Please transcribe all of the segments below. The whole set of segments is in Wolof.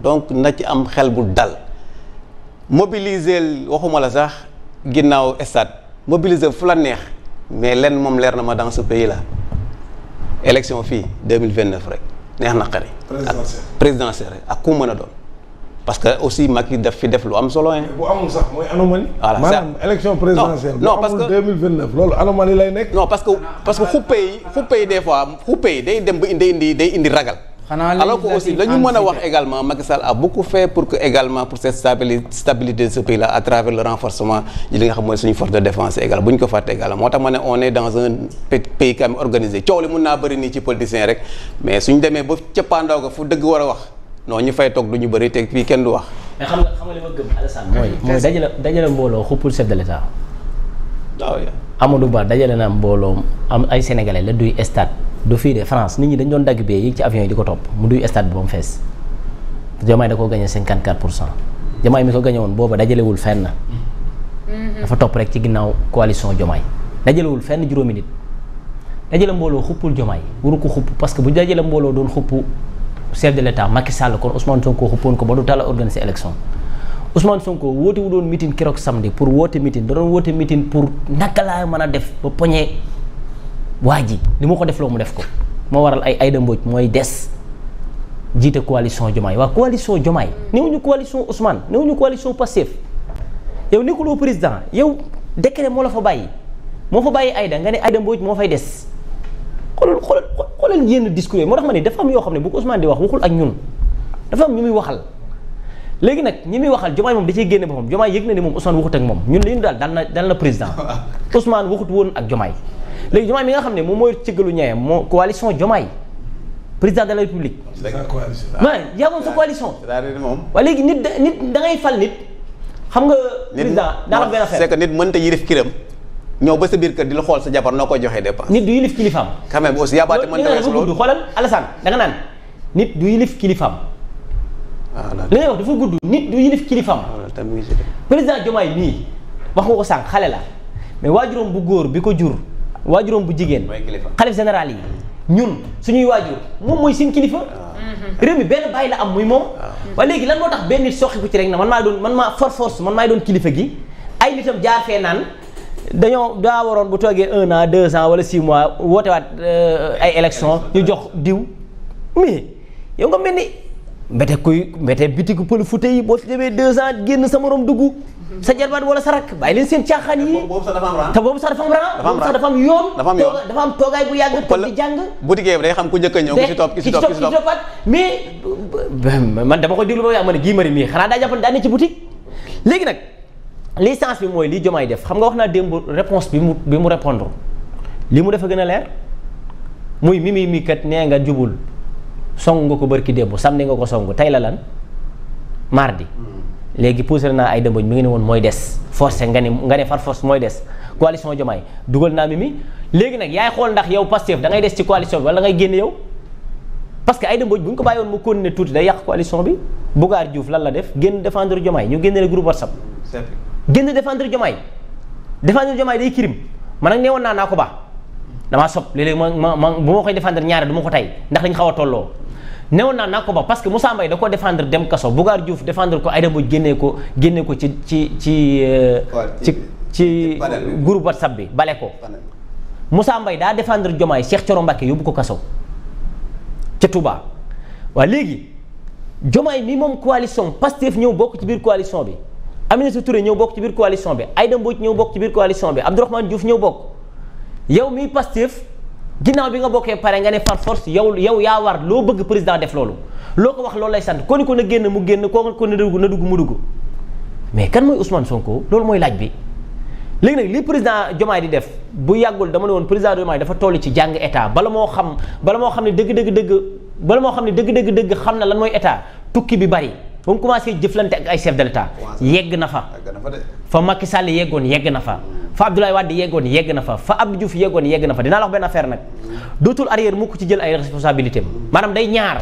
donc na ci am xel bu dal mobiliser waxuma la sax ginnaaw stade mobiliser fu la neex mais lenn moom leer na ma dans ce pays là élection fii 2029 rek neex na xari présidentielle rek ak ku mën a doon parce que aussi Macky daf fi def lu am solo hein. bu amul sax mooy anomalie. voilà maanaam élection présidentielle. non parce que 2029 loolu anomalie lay nekk. non parce que xuppe yi des fois xuppe yi day dem ba day indi ragal. alors que aussi la ñu mën a wax également Macky Sall a beaucoup fait pour que également pour cette stabilité de ce pays là à travers le renforcement li nga xam mooy suñu force de défense également bu ñu ko fàtte également moo tax ma ne on est dans un pays quand même organisé coow li mun naa bëri nii ci politicien rek mais suñ demee ba cappaandaw ko fu dëgg war a wax non ñu fay toog du ñu bëri te fii kenn du wax. mais xam nga li ma gëm Alassane mooy dajale mbooloo xuppul chef de l'état. waaw Amadou Ba dajale na mbooloo am ay sénégalais la duy stade du fii de France nit ñi dañ doon dagg bee yi ci avion yi di ko topp mu duy stade bi ba mu fees Diomaye da koo gagné 54% Diomaye mi ko gagné woon booba dajalewul fenn. dafa topp rek ci ginnaaw coalition Diomaye dajalewul fenn juróomi nit dajale mbooloo xuppul Diomaye waru ko xupp parce que bu dajale mbooloo doon xupp chef de l'état Macky Sall kon Ousmane Sonko xuppoon ko ba du tala organiser élection Ousmane Sonko woote wu doon meeting keroog samedi pour woote meeting da doon woote meeting pour naka laa mën a def ba poñe waa ji li ma ko def loo mu def ko moo waral ay Aïda Mbodj mooy des jiite coalition Diomaye waa coalition Diomaye néewuñu coalition Ousmane néewuñu coalition Pastef yow nekkuloo président yow décret moo la fa bàyyi Aïda nga ne Aïda Mbodj moo fay des xoolal yenn discours moo tax ma ne dafa am yoo xam ne bu ko Ousmane di wax waxul ak ñun dafa am ñu muy waxal léegi nag ñi muy waxal Diomaye moom da cee génne boppam Diomaye yëg na ni moom Ousmane waxut ak moom ñun li ñu daal dal na président Ousmane waxut woon ak Diomaye léegi Diomaye mi nga xam ne moom mooy cëggalu ñaayam moo coalition Diomaye président de la République mais yaa moom sa coalition waaye léegi nit da ngay fal nit xam nga président daa la benn affaire c'est que nit mënta yirif kiram ñëw ba sa biir kër di la xool sa jabar noo koy joxee dépense. nit du yilif kilifaam. quand même aussi yabaate mën na weesu loolu xoolal Alassane da nga naan nit du yilif kilifaam. li ngay wax dafa gudd nit du yilif kilifaam. président Diomaye nii wax nga ko sànq xale la mais waajuróom bu góor bi ko jur waajuróom bu jigéen. xalif général yi ñun suñuy waajur moom mooy seen kilifa. réew mi benn bàyyi la am muy moom. waaye léegi lan moo tax benn nit soxi ko ci rek na man maa force man maay doon kilifa gi ay nitam jaar fee naan. daa waroon bu toogee 1 an 2 ans wala 6 mois woote waat ay élection ñu jox diw mais yow nga mel ni mbete bitigu pël fute yi boo fi demee 2 ans génn sa morom dugg sa jarbaat wala sa rakk bàyyi leen seen caaxaan yi te boobu sax dafa am rang boobu sax dafa am yoon dafa am toogaay bu yàgg toog di jàng boutique bi day xam ku njëkk a ñëw ki si topp mais man dama koy déglu ba yàgg ma ne Guy Marius mii xanaa daa jàpp daa ne ci boutique léegi nag licence bi mooy li Diomaye def xam nga wax naa démb réponse bi mu répondre li mu def a gën a leer muy mi kat nee nga jubul song nga ko barki démb samedi nga ko song tey la lan mardi léegi poussé naa ay dëmboñ mi ngi ne woon mooy des forcé nga ne far force mooy des coalition Diomaye dugal naa mi léegi nag yaay xool ndax yow Pastef da ngay des ci coalition bi wala ngay génn yow parce que ay dëmboñ bu ñu ko bàyyi woon mu continuer tuuti day yàq coalition bi Bougar Diouf lan la def génn défendre Diomaye ñu génne le groupe WhatsApp génn défendre Diomaye day crime man nag nee woon naa ko ba damaa sob léeg-léeg ma bu ma koy défendre ñaare du ma ko tey ndax dañ xaw a tolloo nee woon naa ko ba parce que Moussa Mbaye da ko défendre dem kaso Bougar Diouf défendre ko Aïda Mbodj génnee ko ci groupe WhatsApp bi bale ko Moussa Mbaye daa défendre Diomaye Cheikh Thioro Mbacké yóbbu ko kaso ca Touba waaye léegi Diomaye mi moom coalition Pastef ñëw bokk ci biir coalition bi Aminata Touré ñëw bokk ci biir coalition bi Aïda Mbodj ñëw bokk ci biir coalition bi Abdourahmane Diouf ñëw bokk yow miy Pastef ginnaaw bi nga bokkee pare nga ne par force yow yaa war loo bëgg président def loolu loo ko wax loolu lay sant ko ni ko na génn mu génn ko na dugg mu dugg mais kan mooy Ousmane Sonko loolu mooy laaj bi léegi nag li président Diomaye di def bu yàggul dama ne woon président Diomaye dafa toll ci jàng état bala moo xam ne dëgg xam na lan mooy état tukki bi bari ba mu commencé jëflante ak ay chef de l'état yegg na fa Macky Sall yeggoon yegg na fa Abdoulaye Wade yeggoon yegg na fa Abdou Diouf yeggoon yegg na fa dinaa la wax benn affaire nag dootul arrière mukk ci jël ay responsabilités maanaam day ñaar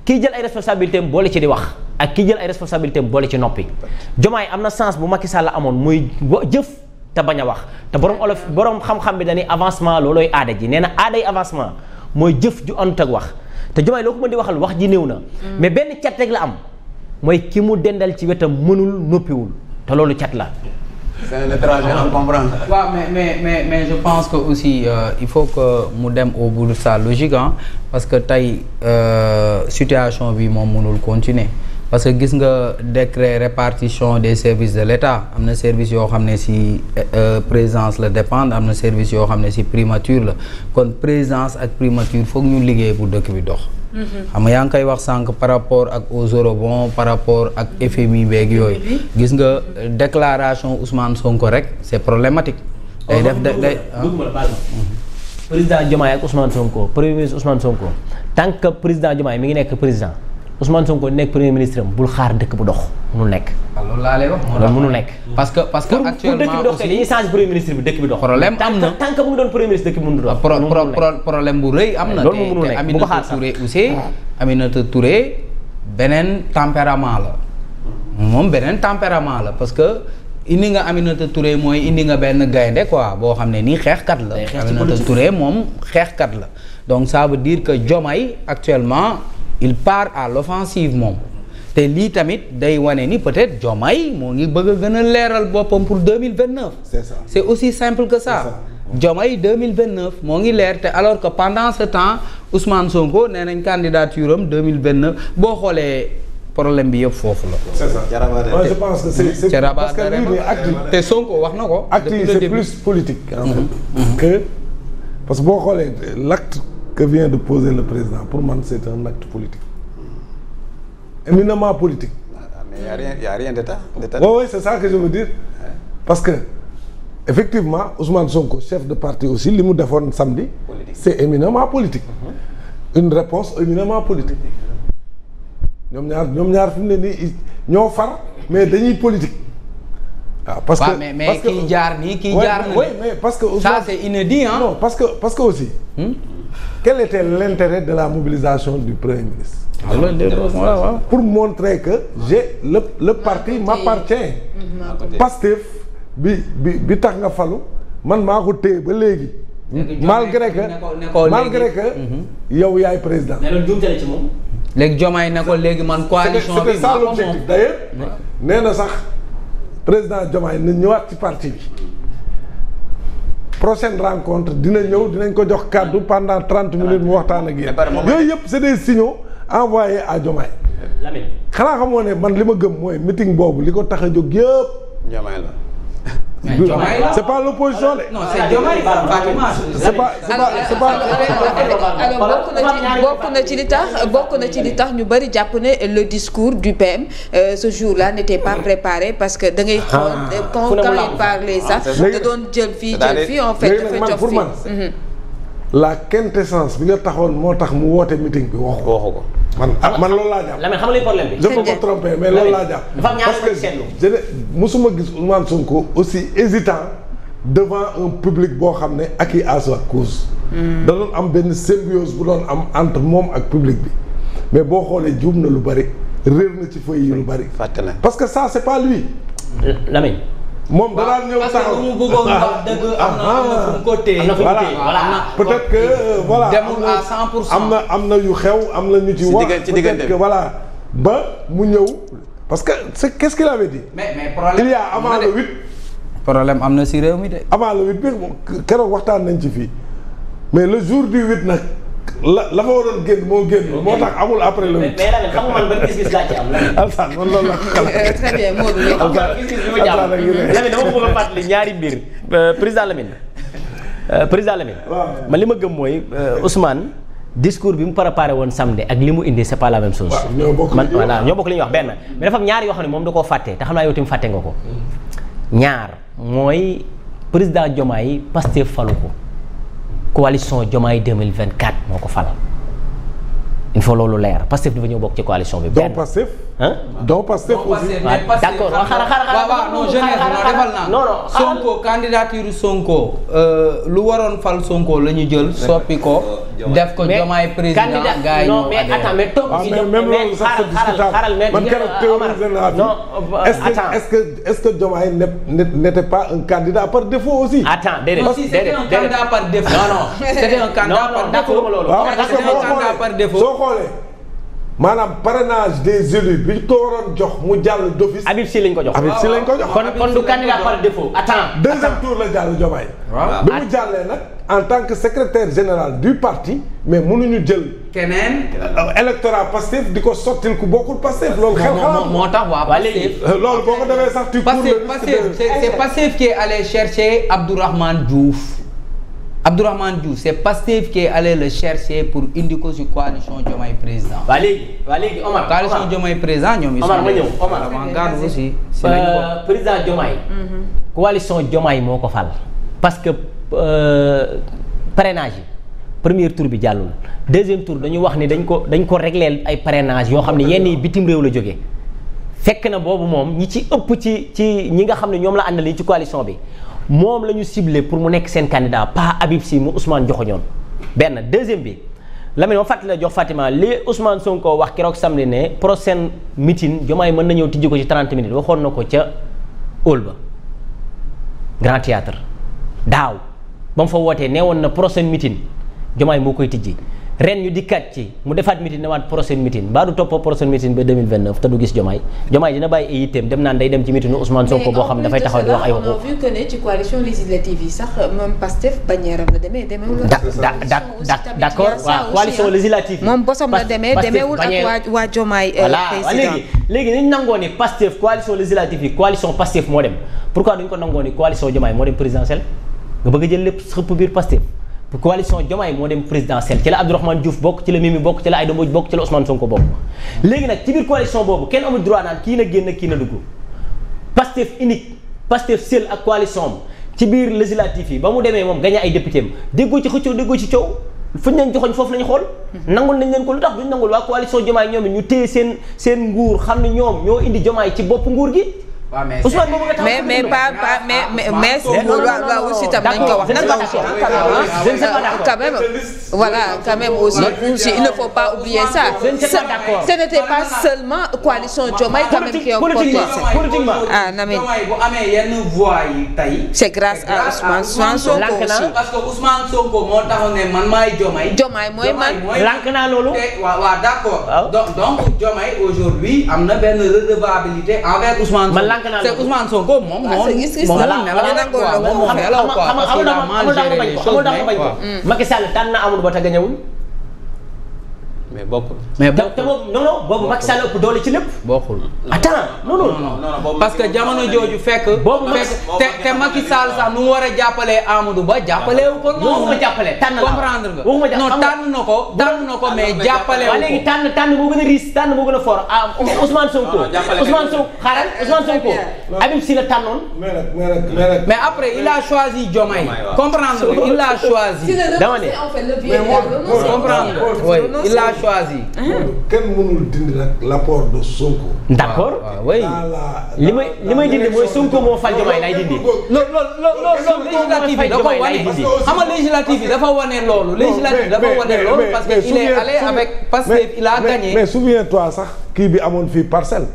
kii jël ay responsabilités boole ci di wax ak kii jël ay responsabilités boole ci noppi Diomaye am na sens bu Macky Sall amoon muy jëf te bañ a wax te borom xam-xam bi dañuy avancement loolooy aada ji nee na aaday avancement mooy jëf ju àndut ak wax te Diomaye loo ko mën di waxal wax ji néew na mais benn cat rek la am mooy ki mu dendal ci wetam mënul noppiwul te loolu cat la. c'est un étranger à comprendre. waaw mais je pense que aussi il faut que mu dem au bout de sa logique parce que tey situation bi moom mënul continuer parce que gis nga décret répartition des services de l'État am na service yoo xam ne ci présidence la dépendre am na service yoo xam ne ci primature la kon présidence ak primature foog ñu liggéey bu dëkk bi dox. xam nga yaa ngi koy wax sànq par rapport ak aux eurobonds par rapport ak FMI beeg yooyu. gis nga déclaration Ousmane Sonko rek c'est problématique. day def day président Diomaye ak Ousmane Sonko premier ministre Ousmane Sonko tant que président Diomaye mi ngi nekk président Ousmane Sonko nekk premier ministre am bul xaar dëkk bu dox mënul nekk. waaw loolu laa lay wax. loolu mënul nekk. parce que actuellement pour dëkk bi dox dañuy changer premier ministre bi dëkk bi dox. problème am na tant que mu ngi doon premier ministre dëkk bi mënul dox. problème bu rëy am na. loolu moom mënul nekk bu ko xaar te Aminata Touré aussi Aminata Touré beneen tempérament la moom beneen tempérament la parce que indi nga Aminata Touré mooy indi nga benn gaynde quoi boo xam ne nii xeexkat la. Aminata Touré moom xeexkat la donc ça veut dire que Diomaye actuellement il part à l'offensive moom. te lii tamit day wane ni peut-être Diomaye moo ngi bëgg a gën a leeral boppam pour 2029. c'est ça c'est aussi simple que ça. Diomaye 2029 moo ngi leer te alors que pendant ce temps Ousmane Sonko nee nañ candidature am 2029 boo xoolee problème bi yëpp foofu la. c'est ça moi je pense que c'est parce que lii acte te Sonko wax na ko. acte yi c'est plus politique en fait que parce que boo xoolee l'acte que vient de poser le président pour man c'est un acte politique. Éminemment politique. Mais il y a rien d'état. Oui, c'est ça que je veux dire. Parce que effectivement Ousmane Sonko chef de parti aussi li mu defoon samedi. C'est éminemment politique. Une réponse éminemment politique. ñoom ñaar fi mu ne nii ñoo far mais dañuy politique. waaw parce que mais kii jaar nii kii jaar na. oui mais parce que ça c'est inédit hein. Non parce que aussi. Quel était l'intérêt de la mobilisation du Premier ministre? Pour montrer que le parti m'appartient. Pastef bi tax nga falu man maa ko téye ba léegi. malgré que yow yaay président. mais loolu jumte la ci moom. léegi Diomaye ne ko léegi man coalition bi c'était ça l'objectif d'ailleurs nee na sax président Diomaye na ñëwaat ci parti bi. prochaine rencontre dinañ ko jox kàddu pendant 30 minutes mu waxtaan ak yéen. yooyu yëpp c'est des signaux envoyés à Diomaye. Lamine. xanaa xamoo ne man li ma gëm mooy meeting boobu li ko tax a jóg yëpp. Diomaye la. c'est pas l'opposition de. non c'est Diomaye c'est pas alors bokk na ci li tax ñu bari jàpp ne le discours du PM ce jour-là n'était pas préparé parce que da ngay xool quand il parlait sax da doon jël fii en fait dafa jox fii la quintessence bi nga taxoon moo tax mu woote meeting bi waxu ko man loolu laa jàpp. Lamine xam nga problème bi. je peux me tromper mais loolu laa jàpp. dafa am ñaari parce que musuma gis Ousmane Sonko aussi hésitant devant un public boo xam ne acquis à sa cause. da doon am benn symbiose bu doon am entre moom ak public bi mais boo xoolee juum na lu bari réer na ci feuille yi lu bari. fàtte na parce que ça c'est pas lui. Lamine. moom danaa ñëw taxaw parce que mu bëggoon wax dëgg am na fu mu ko téye. voilà peut-être que voilà demul à 100%. am na yu xew am na ñu ci wax peut-être que voilà ba mu ñëw parce que c'est qu'est-ce qu'il avait dit. mais problème il y a avant le 8. problème am na si réew mi de. avant le 8 bi keroog waxtaan nañ ci fii mais le jour du 8 nag la fa waroon génn moo tax amul après le 8. mais Lamine xam nga man ban gis-gis laa ci am. Alsaan man loolu la. très bien Modou gis-gis bi ma jàpp Lamine dama bëgg a fàttali ñaari mbir président Lamine. man li ma gëm mooy Ousmane discours bi mu préparé woon samedi ak li mu indi c'est pas la même chose. ñoo bokk li ñuy wax benn mais dafa am ñaar yoo xam ne moom da koo fàtte te xam naa yow tamit fàtte nga ko. ñaar mooy président Diomaye Pastef falu ko coalition Diomaye 2024 moo ko fal. il faut loolu leer Pastef dafa ñëw bokk ci coalition bi. benn donc Pastef aussi. d'accord non defal naa. Sonko candidature Sonko lu waroon fal Sonko la ñu jël soppi ko. def ko Diomaye président gars yi non mais attends mais toog ci même loolu sax c'est discutable man keroog théorisé naa fi est-ce que Diomaye n'était pas un candidat par défaut aussi. attends déedéet si c'était un candidat par défaut. non c'était un candidat par défaut. parce que soo xoolee maanaam parrainage des élus bi ñu ko waroon jox mu jàll d'office. Habib Sy lañ ko jox. Habib Sy lañ ko jox. kon du candidat par défaut. deuxième tour la jàll Diomaye. bi mu jàllee nag en tant que secrétaire général du parti mais mënuñu jël. keneen. électorat Pastef di ko sottil ku bokkul Pastef loolu. xel xalaat moo tax waa Pastef. loolu boo ko defee sax tu cours le risque de. c'est Pastef qui est allé chercher Abdourahmane Diouf. Abdourahmane Diouf c'est Pastef qui est allé le chercher pour indi ko ci coalition Diomaye président. waa léegi Omar. coalition Diomaye président ñoom. Omar ma ñëw Omar avant-garde aussi. président Diomaye. coalition Diomaye moo ko fal. parce que parrainage yi premier tour bi jàllul deuxième tour dañu wax ni dañ ko régleel ay parrainage yoo xam ne yenn yi bitim réew la jógee. fekk na boobu moom ñi ci ëpp ci ñi nga xam ne ñoom la àndal ci coalition bi. moom la ñu ciblé pour mu nekk seen candidat pas Habib Sy mu Ousmane joxoñoon benn deuxième bi Lamine ma fàttali la jox Fatima li Ousmane Sonko wax keroog samedi ne prochaine meeting Diomaye mën na ñëw tijji ko ci 30 minutes waxoon na ko ca hall ba Grand Théâtre daaw ba mu fa wootee nee woon na prochaine meeting Diomaye moo koy tijji ren ñu dikkaat ci mu defaat meeting ne waat prochaine meeting mbaa du topp prochaine meeting ba 2029 te du gis Diomaye dina bàyyi ay yitteem dem naan day dem ci meeting Ousmane Sonko boo xam ne dafay taxaw di wax ay waxu. mais vu que ne ci coalition législative yi sax moom Pastef bannière am la demeewul. d'accord waaw coalition législative. moom bosam la demeewul ak waa Diomaye président. léegi nañ nangoo ni Pastef coalition législative yi coalition Pastef moo dem pourquoi duñ ko nangoo ni coalition Diomaye moo dem présidentielle nga bëgg a jël lépp xëpp biir Pastef. coalition Diomaye moo dem présidentielle ci la Abdourahmane Diouf bokk ci la Mimi bokk ci la Aïda Mbodj bokk ci la Ousmane Sonko bokk léegi nag ci biir coalition boobu kenn amul droit naan kii na génn kii na dugg Pastef unique Pastef seul ak coalition am ci biir législatif yi ba mu demee moom gagné ay député am déggoo ci xëccoo déggoo ci coow fuñ leen joxoñ foofu la ñu xool nangul nañ leen ko lu tax duñ nangul waa coalition Diomaye ñoom ñu téye seen nguur xam ne ñoom ñoo indi Diomaye ci bopp nguur gi Ousmane boobu nga taxaw mais waaw aussi tam nañ ko wax nag quand même voilà quand même aussi il ne faut pas oublier ça ce n'était pas seulement coalition Diomaye quand même qui ont porté politiquement Lamine bu amee yenn voix yi tey c'est grâce à Ousmane Sonko aussi parce que Ousmane Sonko moo taxaw ne man maay Diomaye mooy man lànk naa loolu waaw d'accord donc Diomaye aujourd'hui am na benn redevabilité envers Ousmane Sonko c'est Ousmane Sonko moom Macky Sall tànn na Amadou Ba te gañewul mais bokkul. te boobu non boobu Macky Sall ëpp doole ci lépp. bokkul. attends non parce que jamono jooju fekk. te Macky Sall sax nu mu war a jàppalee Amadou Ba jàppalee wu ko. waxuma jàppale tànn la comprendre nga. waxuma jàpp non tànn na ko mais jàppale wu ko. léegi tànn moo gën a riche tànn moo gën a fort Ousmane Sonko. Ousmane Sonko xaaral Ousmane Sonko. Habib Sy la tànnoon. mais après il a choisi Diomaye. comprendre nga il a choisi. dama ne comprendre nga oui il a choisi. kenn mënul dindi nag l'apport de Sonko. d'accord oui. li may dindi mooy Sonko moo fal Diomaye lay dindi. loolu législative yi dafa wane xam nga législative yi dafa wane loolu. législative dafa wane loolu parce que il est allé avec Pastef il a gagné. mais souviens-toi sax kii bi amoon fii parcelle.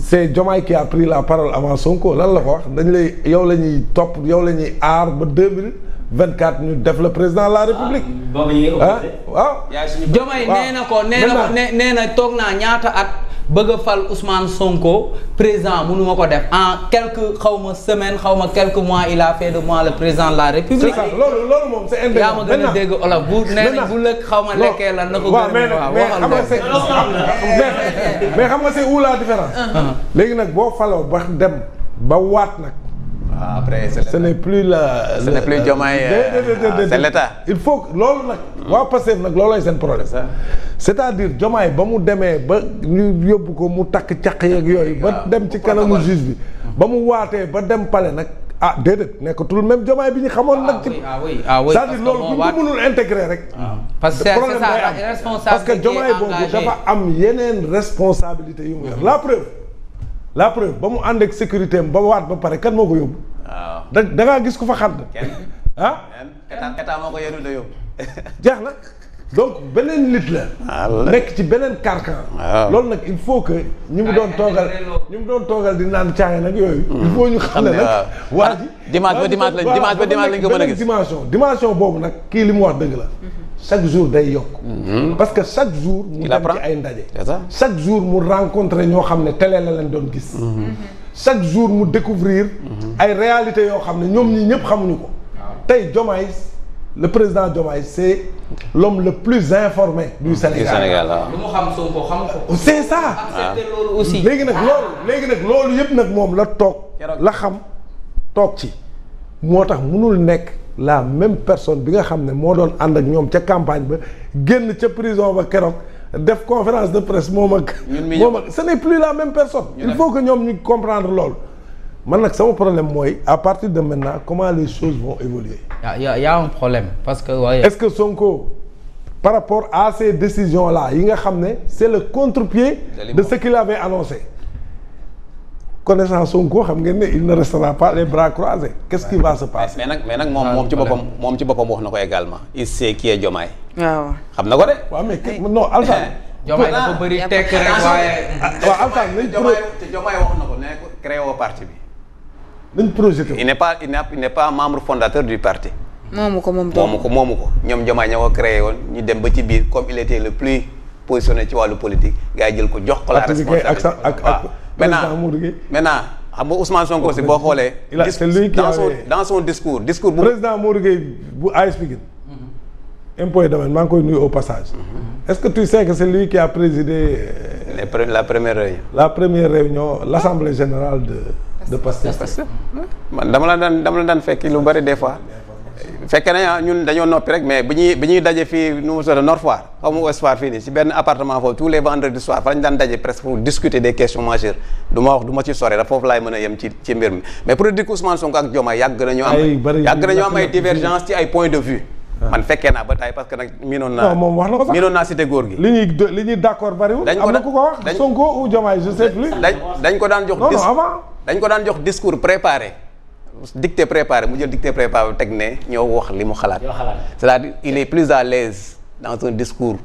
c'est Diomaye qui a pris la parole avant Sonko lan la ko wax dañ lay yow la ñuy topp yow la ñuy aar ba 2024 ñu def le président de la République. waaw. Diomaye nee na ko nee na toog naa ñaata at bëgg a fal Ousmane Sonko président mënu ma ko def en quelques xawma semaines xawma quelques mois il a fait de moi le président de la République. c'est ça loolu moom c'est indéniable. yaa ma gën a dégg olof bu nee na bu lëkk xawma lekkee lan na ko gën a mais xam nga c'est où la différence. léegi nag boo faloo ba dem ba waat nag. après ce n'est plus ce n'est plus Diomaye c'est l'État. il faut loolu nag waa Pastef nag loolooy seen problème. c'est-à-dire Diomaye ba mu demee ba ñu yóbbu ko mu takk caq yeeg yooyu ba dem ci kanamu juge bi ba mu waatee ba dem palais nag ah déedéet nekkatul même Diomaye bi ñu xamoon nag. c'est-à-dire loolu bu ñu mënul intégrer rek. parce que c'est ça parce que Diomaye boobu dafa am yeneen responsabilité yu mu yor la preuve ba mu ànd ak sécurité am ba waat ba pare kan moo ko yóbbu. waaw da ngaa gis ku fa xànd. ah. état moo ko yóbbu da yóbbu. jeex na donc beneen nit la. nekk ci beneen carcan. loolu nag il faut que ñi mu doon toogal di naan caay nag yooyu. il faut ñu xam ne nag. waa ji dimanche ba dimanche lañ ko mën a gis. dimension boobu nag kii li mu wax dëgg la. chaque jour day yokk. parce que chaque jour. mu dem ci ay ndaje. chaque jour mu rencontré ñoo xam ne télé la leen doon gis. chaque jour mu découvrir ay réalités yoo xam ne ñoom ñi ñëpp xamuñu ko. tey Diomaye le président Diomaye c'est l'homme le plus informé du Sénégal. lu mu xam Sonko xam ko. c'est ça. accepté loolu aussi. léegi nag loolu yëpp nag moom la toog la xam toog ci moo tax mënul nekk la même personne bi nga xam ne moo doon ànd ak ñoom ca campagne ba génn ca prison ba keroog def conférence de presse moom ak ce n'est plus la même personne. il faut que ñoom ñu comprendre loolu. man nag sama problème mooy à partir de maintenant comment les choses vont évoluer. y a un problème parce que est-ce que Sonko par rapport à ces décisions là yi nga xam ne c'est le contre-pied de ce qu'il avait annoncé. connaissant Sonko xam ngeen ne il ne restera pas les bras croisés. qu'est-ce qui va se passer. mais nag moom ci boppam wax na ko également. il sait qui est Diomaye. waaw xam na ko de. waaw mais non Alassane. Diomaye dafa bëri tekk rek waaye. waaw Alassane nañ Diomaye wax na ko ne ko créé woo parti bi. nañ projeté il n'est pas membre fondateur du parti. moomu ko ñoom Diomaye ñoo ko créé woon ñu dem ba ci biir comme il était le plus positionné ci wàllu politique gars yi jël ko jox ko la responsabilité. ak maintenant xam nga Ousmane Sonko si boo xoolee. c'est lui qui dans son discours bu. président Modou Gueye bu AS Pikine. impôt et domaine maa ngi koy nuyu au passage. est-ce que tu sais que c'est lui qui a présidé. la première réunion. la première réunion l'assemblée générale de Pastef. man dama la daan fekk lu bari des fois. fekkee nañ ñun dañoo noppi rek mais bi ñuy daje fii nu mu tudd Nord Foire xaw ma Ouest Foire fii nii ci benn appartement foofu tous les vendredis soir fa lañu daan daje presque pour discuter des questions majeures du ma ci sori da foofu laay mën a yem ci mbir mi mais pour dire que Ousmane Sonko ak Diomaye yàgg nañoo am ay divergence ci ay points de vue. man fekkee naa ba tey parce que nag miinoon naa. non moom wax na ko sax miinoon naa cité góor gi. li ñuy d'accord bariwul. am na ku ko wax Sonko ou Diomaye je sais plus. dañ ko daan jox. non avant. dañ ko daan jox discours préparé. dicté préparé mu jël dicté préparé teg ne ñoo wax li mu xalaat. c'est-à-dire il est plus à l'aise dans un discours.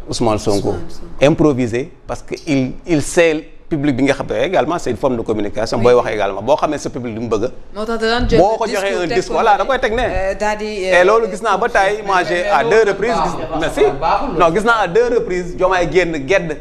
Ousmane Sonko improvisé parce que il sait public bi nga xam ne également c'est une forme de communication booy wax également boo xamee sa public li mu bëgg. moo tax da daan jël boo ko joxee un discours voilà da koy teg ne. et loolu gis naa ba tey moi j'ai à 2 reprises. gis naa à 2 reprises Diomaye génn gedd.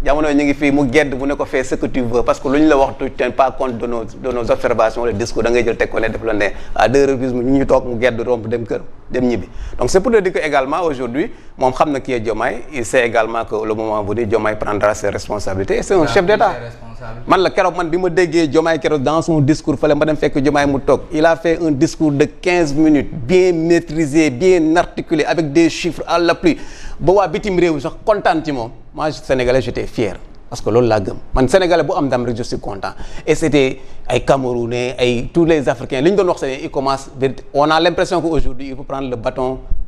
jamono ñu ngi fii mu gedd mu ne ko fais ce que tu veux parce que lu ñu la wax tu tiens pas compte de nos observations le discours da ngay jël teg ko ne def la ne à 2 reprises ñu toog mu gedd romb dem kër dem ñibbi donc c'est pour dire que également aujourd'hui moom xam na qui est Diomaye il sait également que le moment venu Diomaye prendra ses responsabilités et c'est un chef d'État man la keroog man bi ma déggee Diomaye keroog dans son discours fale ma dem fekk Diomaye mu toog il a fait un discours de 15 minutes bien maîtrisé bien articulé avec des chiffres à l'appui ba waa bitim réew sax kontaan ci moom moi Sénégalais j'étais fier parce que loolu laa gëm man Sénégalais bu am ndam rek je suis content et c'était ay Camerounais ay tous les Africains li ñu doon wax c'est ils commencent on a l'impression qu'aujourd'hui il faut prendre le bâton